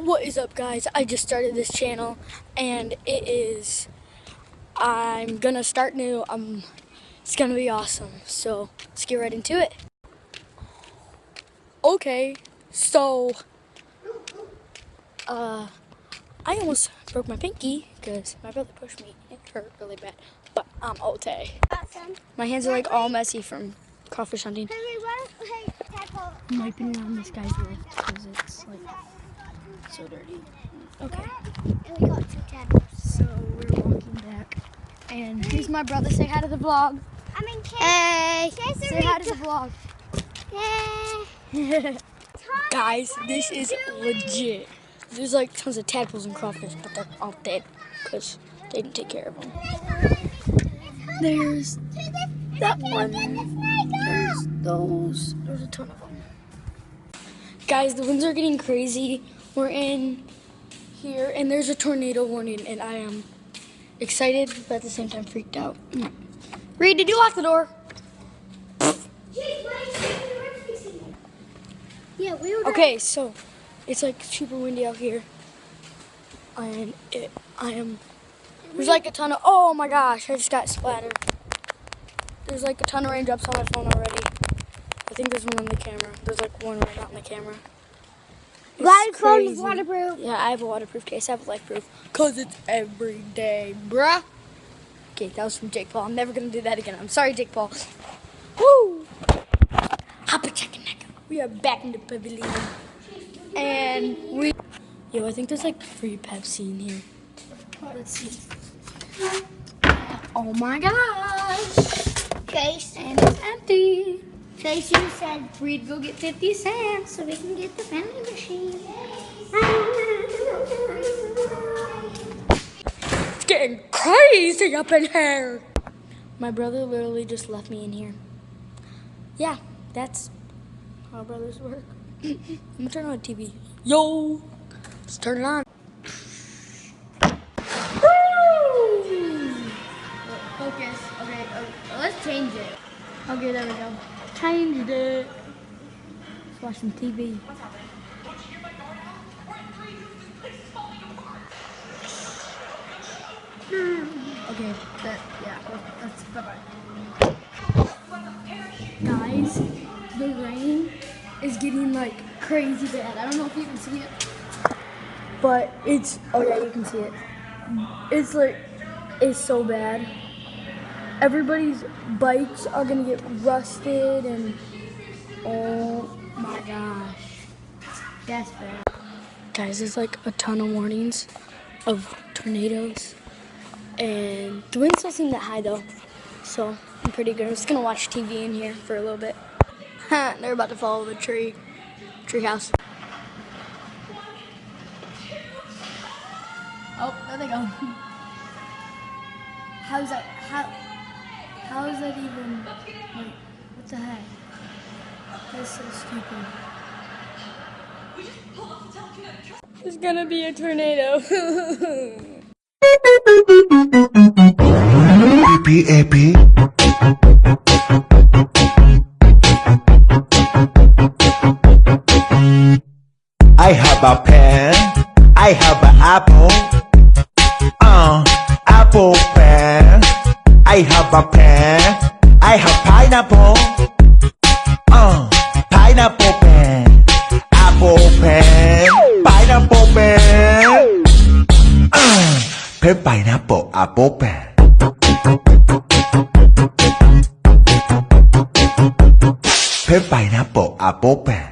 What is up, guys? I just started this channel and I'm gonna start new. It's gonna be awesome, so let's get right into it. Okay, so I almost broke my pinky because my brother pushed me. It hurt really bad, but I'm okay. My hands are like all messy from crawfish hunting. I'm wiping it on this guy's lift because it's like so dirty. Okay. And we got 2 tadpoles. So we're walking back. And here's my brother. Say hi to the vlog. Hey! Say hi to the vlog. Hey! Guys, this is legit. There's like tons of tadpoles and crawfish, but they're all dead because they didn't take care of them. There's that one. There's those. There's a ton of them. Guys, the winds are getting crazy. We're in here, and there's a tornado warning, and I am excited, but at the same time freaked out. Reed, did you lock the door? Yeah, we were. Okay, so it's like super windy out here, and there's like a ton of, oh my gosh, I just got splattered. There's like a ton of raindrops on my phone already. I think there's one on the camera. There's like one right on the camera. Glad phone is waterproof. Yeah, I have a waterproof case. I have a life proof. Because it's every day, bruh. Okay, that was from Jake Paul. I'm never going to do that again. I'm sorry, Jake Paul. Woo! Hoppa chicken neck. We are back in the pavilion. And Yo, I think there's like free Pepsi in here. Let's see. Oh my gosh. Chase. And it's empty. Chase, you said. Reed, go get 50 cents so we can get the vending machine. It's getting crazy up in here. My brother literally just left me in here. Yeah, that's how brothers work. I'm gonna turn on the TV. Yo, let's turn it on. Focus. Okay, let's change it. Okay, there we go. Changed it. Let's watch some TV. Okay, that's bye-bye. Guys, the rain is getting like crazy bad. I don't know if you can see it, but it's, oh yeah, you can see it. It's so bad. Everybody's bikes are gonna get rusted and oh my gosh, that's bad. Guys, there's like a ton of warnings of tornadoes and the winds don't seem that high though, so I'm pretty good. I'm just gonna watch TV in here for a little bit. They're about to follow the tree house. Oh, there they go. How is that even, like, what the heck? That's so stupid. There's gonna be a tornado. AP. I have a pen, I have an apple, apple pen. I have a pen, I have pineapple, pineapple pen, apple pen, pineapple pen, pen pineapple, apple pen. Pen pineapple, apple pen.